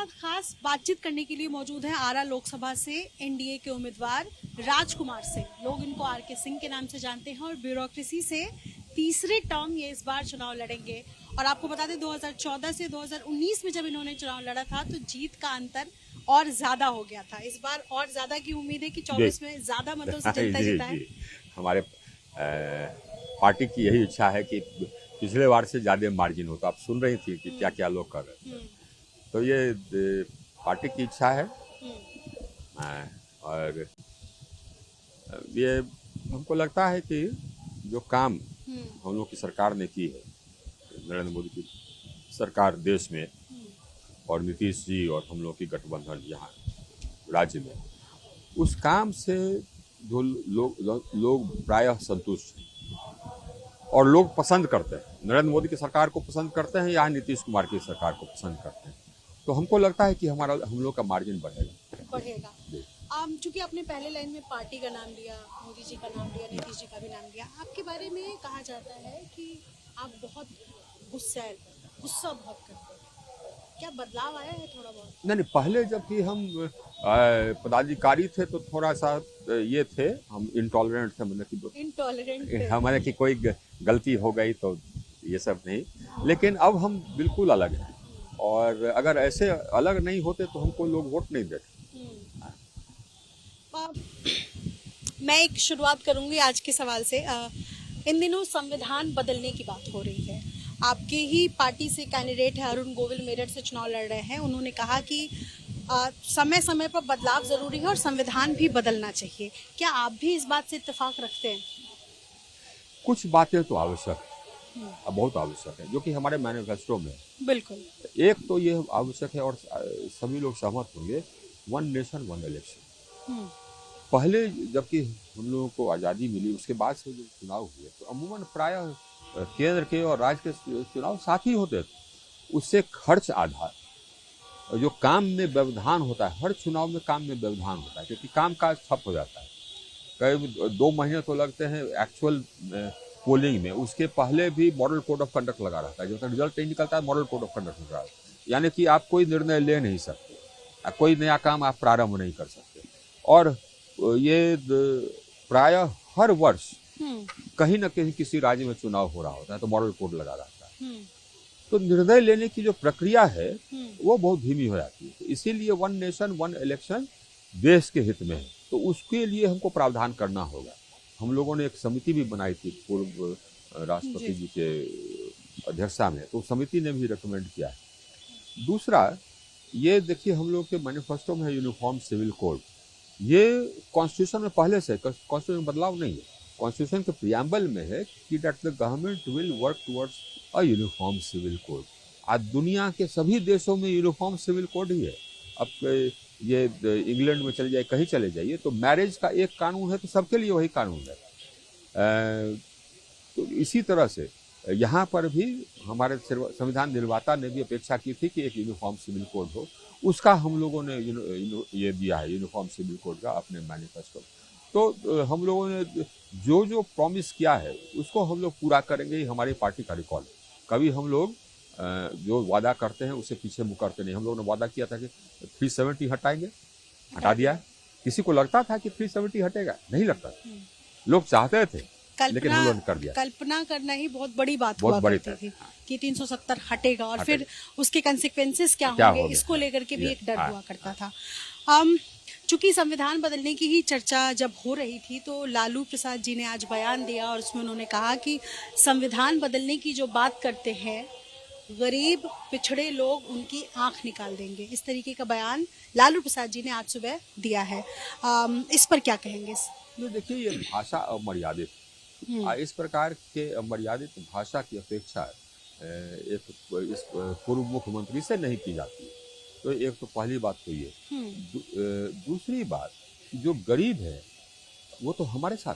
साथ खास बातचीत करने के लिए मौजूद हैं आरा लोकसभा से एनडीए के उम्मीदवार राजकुमार सिंह। लोग इनको आर के सिंह के नाम से जानते हैं और ब्यूरोक्रेसी से तीसरे टर्म ये इस बार चुनाव लड़ेंगे। और आपको बता दें 2014 से 2019 में जब इन्होंने चुनाव लड़ा था तो जीत का अंतर और ज्यादा हो गया था। इस बार और ज्यादा की उम्मीद है कि 24 में ज्यादा मतों से जनता जिताए। हमारे पार्टी की यही इच्छा है कि पिछले बार से ज्यादा मार्जिन हो। तो आप सुन रही थी कि क्या क्या लोग कर रहे थे। तो ये पार्टी की इच्छा है और ये हमको लगता है कि जो काम हम लोग की सरकार ने की है, नरेंद्र मोदी की सरकार देश में और नीतीश जी और हम लोग की गठबंधन यहाँ राज्य में, उस काम से जो लोग प्रायः संतुष्ट हैं और लोग पसंद करते हैं। नरेंद्र मोदी की सरकार को पसंद करते हैं या नीतीश कुमार की सरकार को पसंद करते हैं। तो हमको लगता है कि हम लोग का मार्जिन बढ़ेगा। चूंकि आपने पहले लाइन में पार्टी का नाम लिया, मोदी जी का नाम लिया, नीतीश जी का भी नाम लिया, आपके बारे में कहा जाता है कि आप बहुत गुस्सा बहुत करते हैं। क्या बदलाव आया है थोड़ा बहुत? नहीं, पहले जबकि हम पदाधिकारी थे तो थोड़ा सा ये थे, हम इंटॉलरेंट थे, हमारे की कोई गलती हो गई तो ये सब नहीं। लेकिन अब हम बिल्कुल अलग हैं और अगर ऐसे अलग नहीं होते तो हमको लोग वोट नहीं देते। मैं एक शुरुआत करूंगी आज के सवाल से। इन दिनों संविधान बदलने की बात हो रही है। आपके ही पार्टी से कैंडिडेट है अरुण गोविल, मेरठ से चुनाव लड़ रहे हैं। उन्होंने कहा कि समय समय पर बदलाव जरूरी है और संविधान भी बदलना चाहिए। क्या आप भी इस बात से इत्तेफाक रखते हैं? कुछ बातें तो आवश्यक है, बहुत आवश्यक है, जो कि हमारे मैनिफेस्टो में बिल्कुल एक तो ये आवश्यक है और सभी लोग सहमत होंगे, 1 नेशन 1 इलेक्शन। पहले जबकि हम लोगों को आज़ादी मिली उसके बाद से जो चुनाव हुए तो अमूमन प्रायः केंद्र के और राज्य के चुनाव साथ ही होते थे। उससे खर्च आधार जो काम में व्यवधान होता है, हर चुनाव में काम में व्यवधान होता है क्योंकि काम काज ठप हो जाता है। कई 2 महीने तो लगते हैं एक्चुअल पोलिंग में, उसके पहले भी मॉडल कोड ऑफ कंडक्ट लगा रहता है। जब तक रिजल्ट नहीं निकलता है मॉडल कोड ऑफ कंडक्ट लगा रहता है, यानी कि आप कोई निर्णय ले नहीं सकते, कोई नया काम आप प्रारंभ नहीं कर सकते। और ये प्रायः हर वर्ष कहीं न कहीं किसी राज्य में चुनाव हो रहा होता है तो मॉडल कोड लगा रहता है। तो निर्णय लेने की जो प्रक्रिया है वो बहुत धीमी हो जाती है। तो इसीलिए 1 नेशन 1 इलेक्शन देश के हित में है, तो उसके लिए हमको प्रावधान करना होगा। हम लोगों ने एक समिति भी बनाई थी पूर्व राष्ट्रपति जी के अध्यक्षता में, तो समिति ने भी रिकमेंड किया है। दूसरा ये देखिए, हम लोग के मैनिफेस्टो में है यूनिफॉर्म सिविल कोड। ये कॉन्स्टिट्यूशन में पहले से, कॉन्स्टिट्यूशन में बदलाव नहीं है। कॉन्स्टिट्यूशन के प्रियम्बल में है कि that the government will work towards a uniform civil code. आज दुनिया के सभी देशों में यूनिफॉर्म सिविल कोड ही है। अब ये इंग्लैंड में चले जाइए, कहीं चले जाइए तो मैरिज का एक कानून है तो सबके लिए वही कानून है। तो इसी तरह से यहाँ पर भी हमारे संविधान निर्माता ने भी अपेक्षा की थी कि एक यूनिफॉर्म सिविल कोड हो। उसका हम लोगों ने ये दिया है यूनिफॉर्म सिविल कोड का अपने मैनिफेस्टो। तो हम लोगों ने जो प्रॉमिस किया है उसको हम लोग पूरा करेंगे, ही हमारी पार्टी का रिकॉर्ड। कभी हम लोग जो वादा करते हैं उससे पीछे मुँह करते नहीं। हम लोगों ने वादा किया था कि 370 हटाएंगे, हटा दिया। किसी को लगता था कि 370 हटेगा, नहीं लगता। लोग चाहते थे लेकिन हम लोगों ने कर दिया। कल्पना करना ही बहुत बड़ी बात हुआ करती थी कि 370 हटेगा और फिर उसके कंसिक्वेंसेस क्या होंगे, इसको लेकर के भी एक डर हुआ करता था। चूंकि संविधान बदलने की ही चर्चा जब हो रही थी तो लालू प्रसाद जी ने आज बयान दिया और उसमें उन्होंने कहा कि संविधान बदलने की जो बात करते हैं गरीब पिछड़े लोग उनकी आंख निकाल देंगे। इस तरीके का बयान लालू प्रसाद जी ने आज सुबह दिया है। इस पर क्या कहेंगे? देखिए, ये भाषा अमर्यादित, इस प्रकार के अमर्यादित भाषा की अपेक्षा इस पूर्व मुख्यमंत्री से नहीं की जाती। तो एक तो पहली बात तो ये। दूसरी बात, जो गरीब है वो तो हमारे साथ,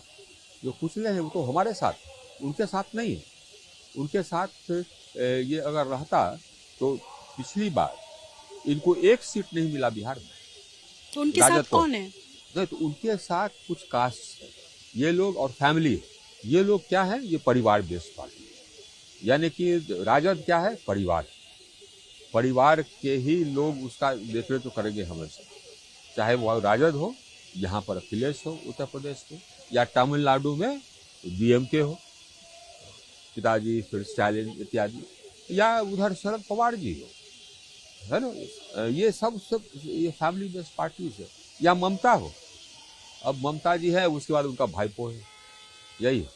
जो कुचले हैं वो तो हमारे साथ, उनके साथ नहीं है। उनके साथ ये अगर रहता तो पिछली बार इनको एक सीट नहीं मिला बिहार में। तो उनके साथ कौन है? नहीं, तो उनके साथ कुछ कास्ट है, ये लोग और फैमिली है। ये लोग क्या है, ये परिवार बेस्ड पार्टी है। यानी कि राजद क्या है, परिवार। परिवार के ही लोग उसका देखरेख तो करेंगे हमेशा, चाहे वो राजद हो, यहाँ पर अखिलेश हो उत्तर प्रदेश के, या तमिलनाडु में डीएमके हो पिताजी, फिर स्टालिन इत्यादि, या उधर शरद पवार जी हो, है ना, ये सब ये फैमिली बेस्ड पार्टीज है, या ममता हो, अब ममता जी है, उसके बाद उनका भाईपो है, यही है।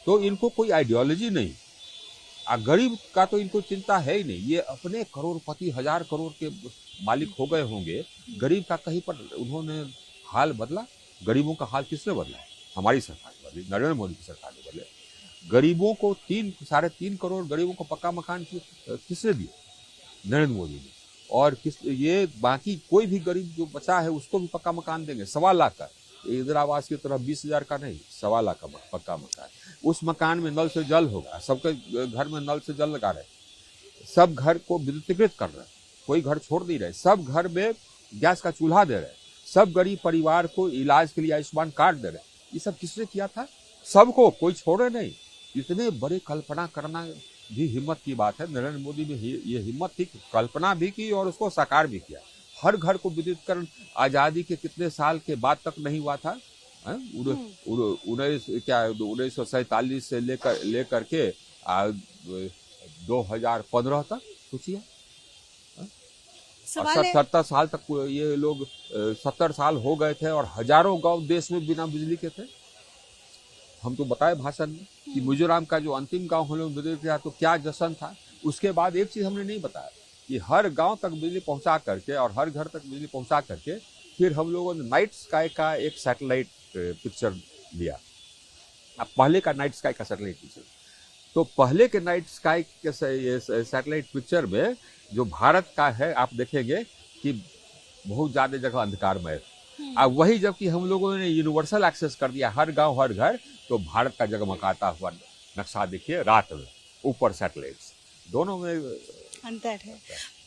तो इनको कोई आइडियोलॉजी नहीं, गरीब का तो इनको चिंता है ही नहीं। ये अपने करोड़पति, 1000 करोड़ के मालिक हो गए होंगे, गरीब का कहीं पर उन्होंने हाल बदला? गरीबों का हाल किसने बदला? हमारी सरकार ने बदली, नरेंद्र मोदी की सरकार ने बदले। गरीबों को 3.5 करोड़ गरीबों को पक्का मकान किसने दिए? नरेंद्र मोदी ने। और ये बाकी कोई भी गरीब जो बचा है उसको भी पक्का मकान देंगे, 1.25 लाख का। इंदिरा आवास की तरह 20,000 का नहीं, 1.25 लाख का पक्का मकान। उस मकान में नल से जल होगा, सबके घर में नल से जल लगा रहे, सब घर को विद्युतीकृत कर रहे, कोई घर छोड़ नहीं रहे, सब घर में गैस का चूल्हा दे रहे, सब गरीब परिवार को इलाज के लिए आयुष्मान कार्ड दे रहे। ये सब किसने किया था? सबको, कोई छोड़े नहीं। इतने बड़े कल्पना करना भी हिम्मत की बात है। नरेंद्र मोदी में ये हिम्मत थी, कल्पना भी की और उसको साकार भी किया। हर घर को विद्युतीकरण आजादी के कितने साल के बाद तक नहीं हुआ था? 1947 से लेकर के 2015 तक सोचिए, 70 साल तक ये लोग 70 साल हो गए थे और हजारों गांव देश में बिना बिजली के थे। हम तो बताए भाषण में कि मिजोरम का जो अंतिम गांव हम लोग बिजली था तो क्या जश्न था। उसके बाद एक चीज हमने नहीं बताया कि हर गांव तक बिजली पहुंचा करके और हर घर तक बिजली पहुंचा करके फिर हम लोगों ने नाइट स्काई का एक सैटेलाइट पिक्चर लिया। अब पहले का नाइट स्काई का सैटेलाइट पिक्चर, तो पहले के नाइट स्काई के सैटेलाइट पिक्चर में जो भारत का है आप देखेंगे कि बहुत ज्यादा जगह अंधकारमय। अब वही जबकि हम लोगों ने यूनिवर्सल एक्सेस कर दिया, हर गांव हर घर, तो भारत का जगमगाता हुआ नक्शा देखिए रात में, ऊपर सैटेलाइट्स, दोनों में अंतर है।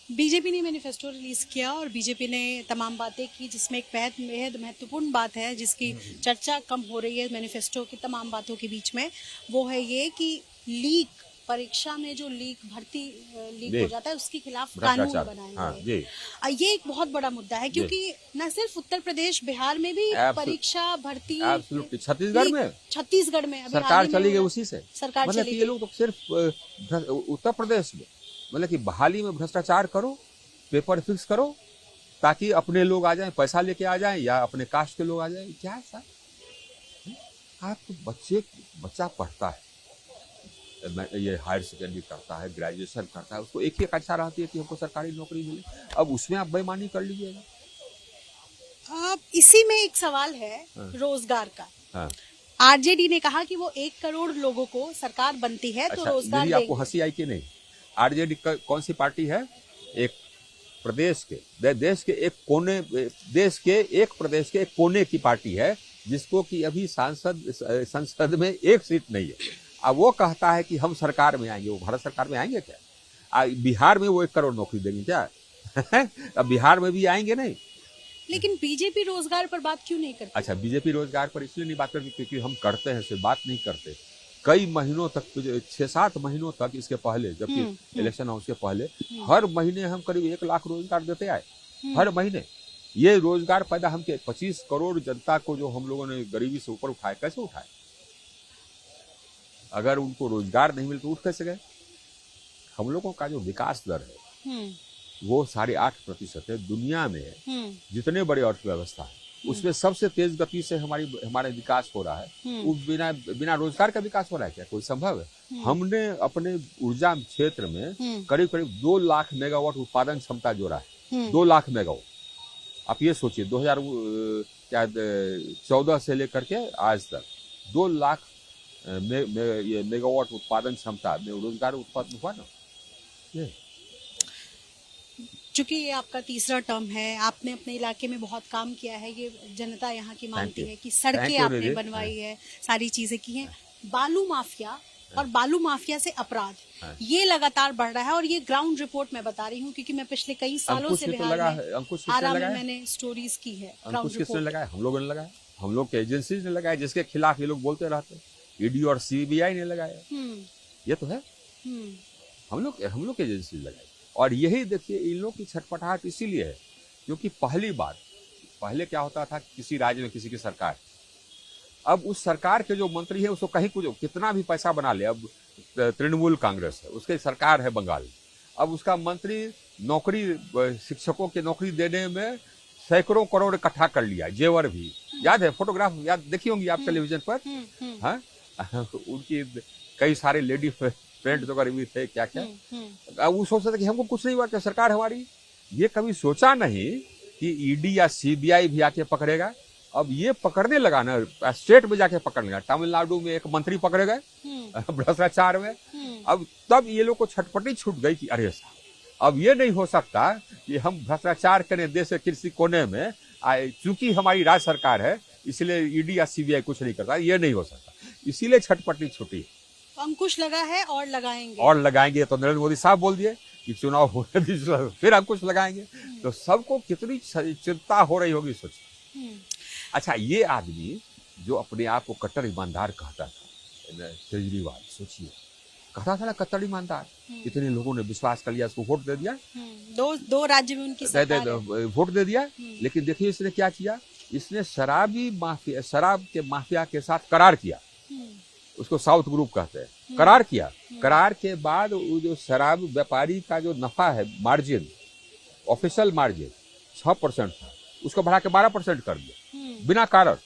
बीजेपी ने मैनिफेस्टो रिलीज किया और बीजेपी ने तमाम बातें की, जिसमें एक बेहद महत्वपूर्ण बात है जिसकी चर्चा कम हो रही है मैनिफेस्टो की तमाम बातों के बीच में, वो है ये कि लीक, परीक्षा में जो भर्ती लीक हो जाता है उसके खिलाफ कानून बनाएंगे। ये एक बहुत बड़ा मुद्दा है क्योंकि न सिर्फ उत्तर प्रदेश, बिहार में भी परीक्षा भर्ती, छत्तीसगढ़ में अभी सरकार चली गई उसी से। सरकार मतलब ये लोग तो सिर्फ उत्तर प्रदेश में मतलब कि बहाली में भ्रष्टाचार करो, पेपर फिक्स करो ताकि अपने लोग आ जाएं, पैसा लेके आ जाएं, या अपने कास्ट के लोग आ जाएं। क्या है सर? आप तो बच्चा पढ़ता है, ये हायर सेकेंडरी करता है, ग्रेजुएशन करता है, उसको एक ही इच्छा रहती है कि हमको सरकारी नौकरी मिले। अब उसमें आप बेईमानी कर लीजिएगा। इसी में एक सवाल है रोजगार का। आरजेडी ने कहा कि वो 1 करोड़ लोगों को सरकार बनती है तो रोजगार देंगे। आपको हंसी आई कि नहीं? आरजेडी कौन सी पार्टी है? एक प्रदेश के एक प्रदेश के एक कोने की पार्टी है जिसको कि अभी संसद में एक सीट नहीं है। अब वो कहता है कि हम सरकार में आएंगे। वो भारत सरकार में आएंगे क्या? बिहार में वो 1 करोड़ नौकरी देंगे क्या? अब बिहार में भी आएंगे नहीं। लेकिन बीजेपी रोजगार पर बात क्यों नहीं करती? अच्छा, बीजेपी रोजगार पर इसलिए नहीं बात करती क्योंकि हम करते हैं, सिर्फ बात नहीं करते। कई महीनों तक, 6-7 महीनों तक, इसके पहले जबकि इलेक्शन हाउस के पहले हर महीने हम करीब 1 लाख रोजगार देते आए। हर महीने ये रोजगार पैदा हम के 25 करोड़ जनता को जो हम लोगों ने गरीबी से ऊपर उठाए, कैसे उठाए? अगर उनको रोजगार नहीं मिले तो उठ कैसे गए? हम लोगों का जो विकास दर है वो 8.5% है। दुनिया में जितने बड़े अर्थव्यवस्था है उसमें सबसे तेज गति से हमारे विकास हो रहा है। वो बिना रोजगार का विकास हो रहा है क्या? कोई संभव है? हमने अपने ऊर्जा क्षेत्र में करीब 2 लाख मेगावाट उत्पादन क्षमता जोड़ा है। 2 लाख मेगावाट। आप ये सोचिए 2014 से लेकर के आज तक 2 लाख मेगावाट उत्पादन क्षमता में रोजगार उत्पादन हुआ ना। ये चूंकि ये आपका तीसरा टर्म है, आपने अपने इलाके में बहुत काम किया है, ये जनता यहाँ की मानती है कि सड़कें आपने बनवाई है, सारी चीजें की हैं। बालू माफिया और बालू माफिया से अपराध ये लगातार बढ़ रहा है और ये ग्राउंड रिपोर्ट मैं बता रही हूँ क्योंकि मैं पिछले कई सालों से बिहार में आरा में मैंने स्टोरीज की है। अंकुश किसने लगाया? हम लोगों ने लगाया, हम लोग के एजेंसीज ने लगाया, जिसके खिलाफ ये लोग बोलते रहते हैं। ईडी और सीबीआई ने लगाया। ये तो है, हम लोग के एजेंसी लगाई। और यही देखिए इन लोग की छटपटाहट इसीलिए है क्योंकि पहले क्या होता था किसी राज्य में किसी की सरकार, अब उस सरकार के जो मंत्री है उसको कहीं कुछ कितना भी पैसा बना ले, अब तृणमूल कांग्रेस है, उसकी सरकार है बंगाल, अब उसका मंत्री नौकरी शिक्षकों की नौकरी देने में सैकड़ों करोड़ इकट्ठा कर लिया, जेवर भी याद है, फोटोग्राफ याद देखी होंगी आप टेलीविजन पर, हाँ उनकी कई सारे लेडी फ्रेंड्स वगैरह भी थे, क्या क्या। अब वो सोचते थे कि हमको कुछ नहीं हुआ, क्या सरकार हमारी, ये कभी सोचा नहीं कि ईडी या सीबीआई भी आके पकड़ेगा। अब ये पकड़ने लगा ना, स्टेट में जाके पकड़ने लगा, तमिलनाडु में एक मंत्री पकड़े गए भ्रष्टाचार में, अब तब ये लोग को छटपटी छूट गई कि अरे साहब अब ये नहीं हो सकता कि हम भ्रष्टाचार करें देश के किसी कोने में, चूंकि हमारी राज्य सरकार है इसलिए ईडी या सीबीआई कुछ नहीं करता, ये नहीं हो सकता, इसीलिए छटपटी छूटी। अंकुश लगा है और लगाएंगे तो नरेंद्र मोदी साहब बोल दिए कि चुनाव होने दीजिए फिर अंकुश लगाएंगे, तो सबको कितनी चिंता हो रही होगी सोचिए। अच्छा, ये आदमी जो अपने आप को कट्टर ईमानदार कहता था, केजरीवाल, सोचिए कहता था ना कट्टर ईमानदार, इतने लोगों ने विश्वास कर लिया, उसको वोट दे दिया, दो राज्य में उनकी सरकार है, वोट दे दिया, लेकिन देखिए इसने क्या किया, इसने शराब के माफिया के साथ करार किया, उसको साउथ ग्रुप कहते हैं, करार किया, करार के बाद वो जो शराब व्यापारी का जो नफा है मार्जिन, ऑफिशियल मार्जिन 6% था, उसको बढ़ा के 12% कर दिया बिना कारण,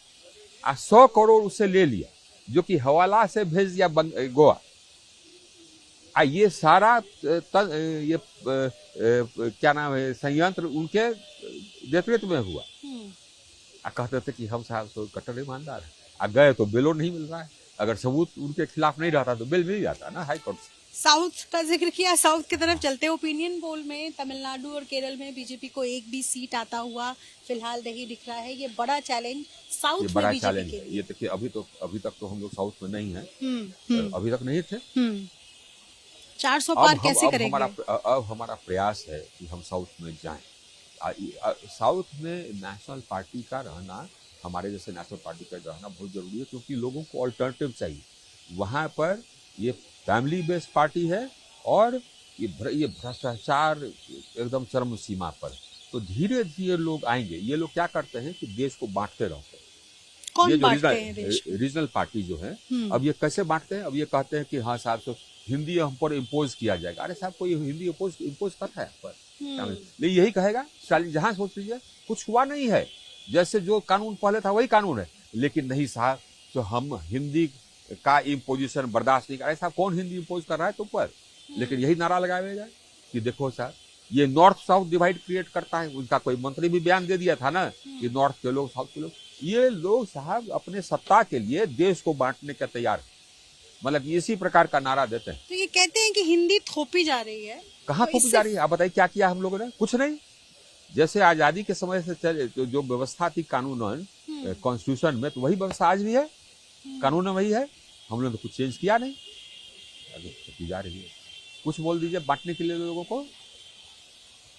100 करोड़ उससे ले लिया जो कि हवाला से भेज दिया गोवा। ये सारा ये क्या नाम है संयंत्र उनके नेतृत्व में हुआ। कहते थे कि हम साहब कट्टर ईमानदार है, गए तो बिलो नहीं मिल रहा है, अगर सबूत उनके खिलाफ नहीं रहता तो बिल मिल जाता ना हाई कोर्ट से। साउथ का जिक्र किया, साउथ की तरफ चलते, ओपिनियन पोल में तमिलनाडु और केरल में बीजेपी को एक भी सीट आता हुआ फिलहाल नहीं दिख रहा है, ये बड़ा चैलेंज साउथ में बीजेपी के लिए। ये देखिए अभी तक तो हम लोग साउथ में नहीं है, अभी तक नहीं थे, 400 पार कैसे करेंगे? अब हमारा प्रयास है कि हम साउथ में जाएं। साउथ में नेशनल पार्टी का रहना, हमारे जैसे नेशनल पार्टी का रहना बहुत जरूरी है, क्योंकि लोगों को अल्टरनेटिव चाहिए। वहाँ पर ये फैमिली बेस्ड पार्टी है और ये भ्रष्टाचार एकदम चरम सीमा पर, तो धीरे धीरे लोग आएंगे। ये लोग क्या करते हैं कि देश को बांटते रहते हैं। कौन बांटते हैं देश? रीजनल पार्टी जो है, अब ये कैसे बांटते हैं, अब ये कहते हैं कि हाँ साहब तो हिंदी हम पर इम्पोज किया जाएगा। अरे साहब कोई हिंदी इम्पोज करता है पर नहीं, यही कहेगा जहां सोच लीजिए कुछ हुआ नहीं है, जैसे जो कानून पहले था वही कानून है, लेकिन नहीं साहब तो हम हिंदी का इम्पोजिशन बर्दाश्त नहीं कर रहे। साहब कौन हिंदी इम्पोज कर रहा है तुम पर, लेकिन यही नारा लगाएगा कि देखो साहब ये नॉर्थ साउथ डिवाइड क्रिएट करता है। उनका कोई मंत्री भी बयान दे दिया था ना कि नॉर्थ के लोग साउथ के लोग, ये लोग साहब अपने सत्ता के लिए देश को बांटने के तैयार है, मतलब इसी प्रकार का नारा देते हैं। तो ये कहते हैं कि हिंदी थोपी जा रही है, कहाँ थोपी जा रही है? आप बताइए क्या किया हम लोगों ने? कुछ नहीं। जैसे आजादी के समय से चले जो व्यवस्था थी कानूनन कॉन्स्टिट्यूशन में, तो वही व्यवस्था आज भी है, कानून वही है, हम लोगों ने कुछ चेंज किया नहीं, थोपी जा रही है। कुछ बोल दीजिए बांटने के लिए लोगों को।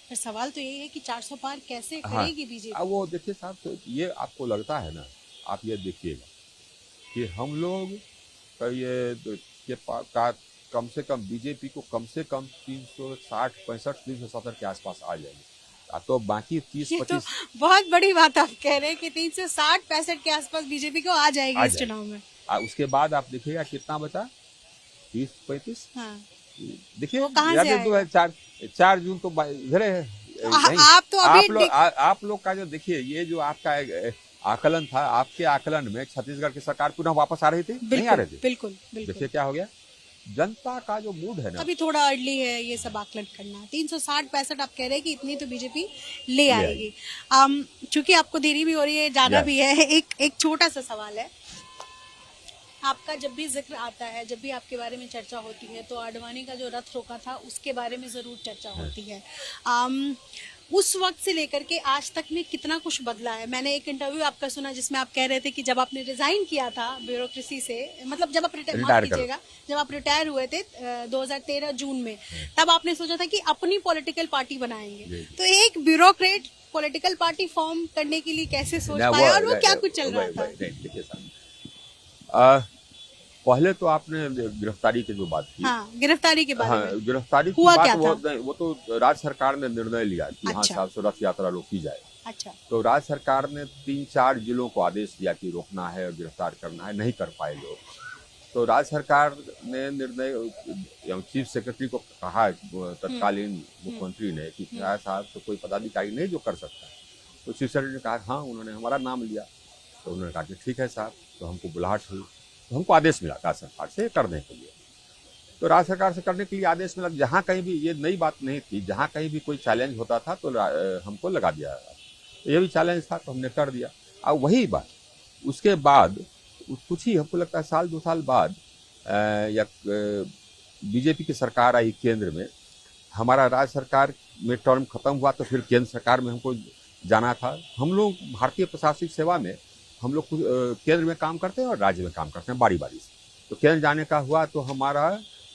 पर सवाल तो यही है कि 400 पार कैसे करेगी बीजेपी? अब वो देखिए साहब, तो ये आपको लगता है ना, आप ये देखिएगा कि हम लोग ये कम से कम बीजेपी को कम से कम 360-370 के आसपास आ जाएंगे, तो बाकी 30-25 तो बहुत बड़ी बात आप कह रहे हैं कि 360-65 के आसपास बीजेपी को आ जाएगी इस चुनाव में। उसके बाद आप देखिएगा कितना बचा, 30-35। हाँ। देखिए 4 जून तो इधर है। आप तो अभी आप लोग का जो देखिए, ये जो आपका आकलन था, आपके आकलन में छत्तीसगढ़ की सरकार पुनः वापस आ रही थी, नहीं आ रही थी। बिल्कुल। देखिए क्या हो गया, जनता का जो मूड है ना, अभी थोड़ा अर्ली है ये सब आकलन करना। 360-65 आप कह रहे हैं कि इतनी तो बीजेपी ले आएगी। चूंकि आपको देरी भी हो रही है, जाना भी है, एक छोटा सा सवाल है। आपका जब भी जिक्र आता है, जब भी आपके बारे में चर्चा होती है, तो आडवाणी का जो रथ रोका था उसके बारे में जरूर चर्चा होती है। उस वक्त से लेकर के आज तक में कितना कुछ बदला है? मैंने एक इंटरव्यू आपका सुना जिसमें आप कह रहे थे कि जब आपने रिजाइन किया था ब्यूरोक्रेसी से, मतलब जब आप रिटायर हुए थे 2013 जून में, तब आपने सोचा था कि अपनी पॉलिटिकल पार्टी बनाएंगे। तो एक ब्यूरोक्रेट पॉलिटिकल पार्टी फॉर्म करने के लिए कैसे सोच पाया और वो क्या कुछ चल रहा था? पहले तो आपने गिरफ्तारी की जो बात की, हाँ, गिरफ्तारी के बारे में गिरफ्तारी की हुआ बात क्या वो तो राज्य सरकार ने निर्णय लिया कि हाँ अच्छा। साहब रथ यात्रा रोकी जाए। अच्छा। तो राज्य सरकार ने 3-4 जिलों को आदेश दिया कि रोकना है और गिरफ्तार करना है, नहीं कर पाए लोग। तो राज्य सरकार ने निर्णय चीफ सेक्रेटरी को कहा, तत्कालीन मुख्यमंत्री ने, कि साहब तो कोई पदाधिकारी नहीं जो कर सकता है। तो चीफ सेक्रेटरी ने कहा हाँ, उन्होंने हमारा नाम लिया। तो उन्होंने कहा कि ठीक है साहब, तो हमको बुलाहट हुई, तो हमको आदेश मिला राज्य सरकार से करने के लिए। तो राज्य सरकार से करने के लिए आदेश मिला। जहाँ कहीं भी, ये नई बात नहीं थी, जहाँ कहीं भी कोई चैलेंज होता था तो हमको लगा दिया। तो ये भी चैलेंज था तो हमने कर दिया। अब वही बात उसके बाद कुछ ही हमको लगता है 1-2 साल बाद या बीजेपी की सरकार आई केंद्र में, हमारा राज्य सरकार में टर्म खत्म हुआ तो फिर केंद्र सरकार में हमको जाना था। हम लोग भारतीय प्रशासनिक सेवा में हम लोग केंद्र में काम करते हैं और राज्य में काम करते हैं बारी बारी से। तो केंद्र जाने का हुआ तो हमारा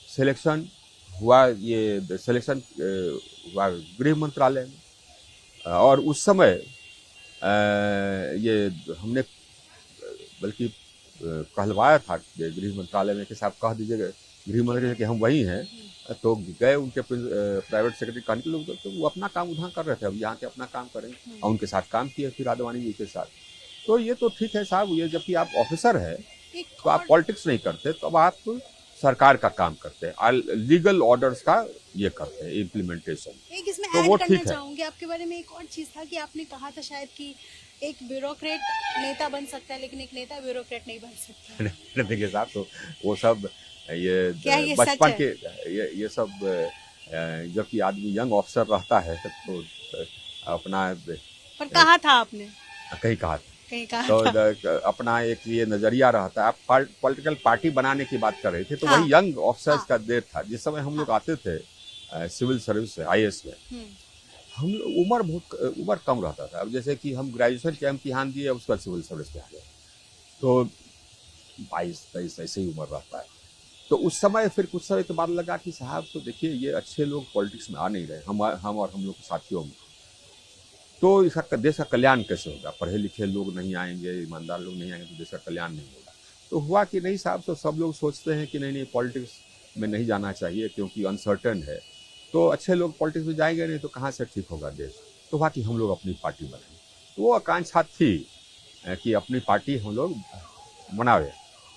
सिलेक्शन हुआ, ये सिलेक्शन हुआ गृह मंत्रालय में। और उस समय ये हमने बल्कि कहलवाया था गृह मंत्रालय में कि साहब कह दीजिएगा गृह मंत्री कि हम वही हैं। तो गए उनके प्राइवेट सेक्रेटरी कहने के लोग, तो वो अपना काम उधर कर रहे थे, अब यहाँ के अपना काम करेंगे। और उनके साथ काम किए फिर आडवाणी जी के साथ। तो ये तो ठीक है साहब, ये जबकि आप ऑफिसर है तो आप पॉलिटिक्स नहीं करते, तो अब आप सरकार का काम करते हैं, लीगल ऑर्डर्स का ये करते हैं इम्प्लीमेंटेशन। एक इसमें तो ऐड वो करना ठीक है। चाहूंगी आपके बारे में। एक और चीज था कि आपने कहा था शायद कि एक ब्यूरोक्रेट नेता बन सकता है लेकिन एक नेता ब्यूरोक्रेट नहीं बन सकता। देखिए साहब, तो वो सब ये बचपन के ये सब जबकि आदमी यंग ऑफिसर रहता है तो अपना, पर कहा था आपने, कहीं कहा था, कहीं कहा तो था। अपना एक ये नजरिया रहता है। आप पॉलिटिकल पार्टी बनाने की बात कर रहे थे, तो हाँ, वही यंग ऑफिसर्स हाँ, का देर था। जिस समय हम लोग आते थे सिविल सर्विस से, IAS में, हम उम्र कम रहता था। अब जैसे कि हम ग्रेजुएशन के इम्तिहान दिए, उसके बाद सिविल सर्विस में आ गए, तो 22-23 ऐसे ही उम्र रहता है। तो उस समय फिर कुछ समय के बाद लगा कि साहब तो देखिए ये अच्छे लोग पॉलिटिक्स में आ नहीं रहे, हम और हम लोग के साथियों में, तो इसका देश का कल्याण कैसे होगा? पढ़े लिखे लोग नहीं आएंगे, ईमानदार लोग नहीं आएंगे तो देश का कल्याण नहीं होगा। तो हुआ कि नहीं साहब, तो सब लोग सोचते हैं कि नहीं पॉलिटिक्स में नहीं जाना चाहिए क्योंकि अनसर्टेन है। तो अच्छे लोग पॉलिटिक्स में जाएंगे नहीं तो कहाँ से ठीक होगा देश। तो हुआ कि हम लोग अपनी पार्टी बनाएं। तो वो आकांक्षा थी कि अपनी पार्टी हम लोग बनावे,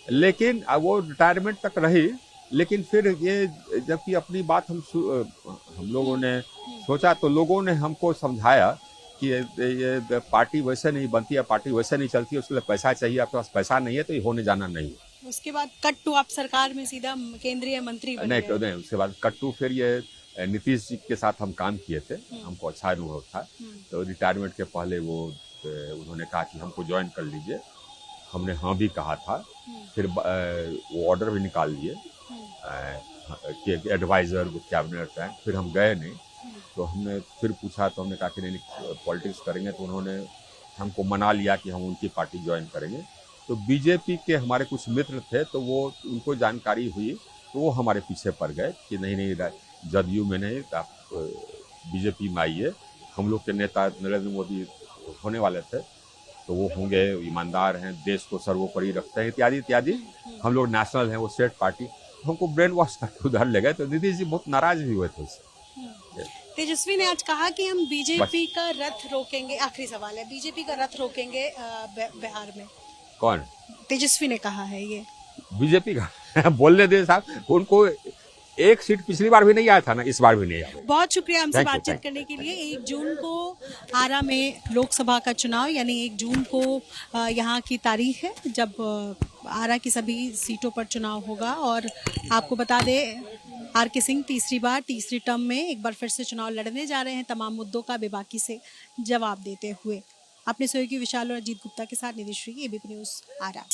लेकिन वो रिटायरमेंट तक रही। लेकिन फिर ये जबकि अपनी बात हम लोगों ने सोचा, तो लोगों ने हमको समझाया कि ये पार्टी वैसे नहीं बनती है, पार्टी वैसे नहीं चलती है, उसके लिए पैसा चाहिए, आपके पास पैसा नहीं है तो ये होने जाना नहीं है। उसके बाद कट टू आप सरकार में सीधा केंद्रीय मंत्री बन गए। नहीं, उसके बाद कट टू फिर ये नीतीश जी के साथ हम काम किए थे, हमको अच्छा अनुभव था। तो रिटायरमेंट के पहले वो उन्होंने कहा कि हमको ज्वाइन कर लीजिए, हमने हाँ भी कहा था। फिर वो ऑर्डर भी निकाल लिए कि एडवाइजर विद कैबिनेट रैंक। फिर हम गए नहीं, तो हमने फिर पूछा तो हमने कहा कि नहीं पॉलिटिक्स करेंगे, तो उन्होंने हमको मना लिया कि हम उनकी पार्टी ज्वाइन करेंगे। तो बीजेपी के हमारे कुछ मित्र थे, तो वो उनको जानकारी हुई तो वो हमारे पीछे पड़ गए कि नहीं जदयू में नहीं, आप बीजेपी में आइए। हम लोग के नेता नरेंद्र मोदी होने वाले थे, तो वो होंगे, ईमानदार हैं, देश को सर्वोपरि रखते हैं, इत्यादि इत्यादि। हम लोग नेशनल हैं, वो स्टेट पार्टी, हमको ब्रेन वॉश करके उधर ले गए। तो नीतीश जी बहुत नाराज भी हुए थे उससे। तेजस्वी ने आज कहा कि हम बीजेपी का रथ रोकेंगे। आखिरी सवाल है, बीजेपी का रथ रोकेंगे बिहार में। कौन? तेजस्वी ने कहा है ये बीजेपी का बोलने दे साहब, उनको एक सीट पिछली बार भी नहीं आया था ना, इस बार भी नहीं आया। बहुत शुक्रिया हमसे बातचीत करने के लिए। 1 जून को आरा में लोकसभा का चुनाव, यानी 1 जून को यहाँ की तारीख है जब आरा की सभी सीटों पर चुनाव होगा। और आपको बता दें, RK सिंह तीसरी टर्म में एक बार फिर से चुनाव लड़ने जा रहे हैं, तमाम मुद्दों का बेबाकी से जवाब देते हुए। अपने सहयोगी विशाल और अजीत गुप्ता के साथ निधि श्री, ABP न्यूज़ आरा।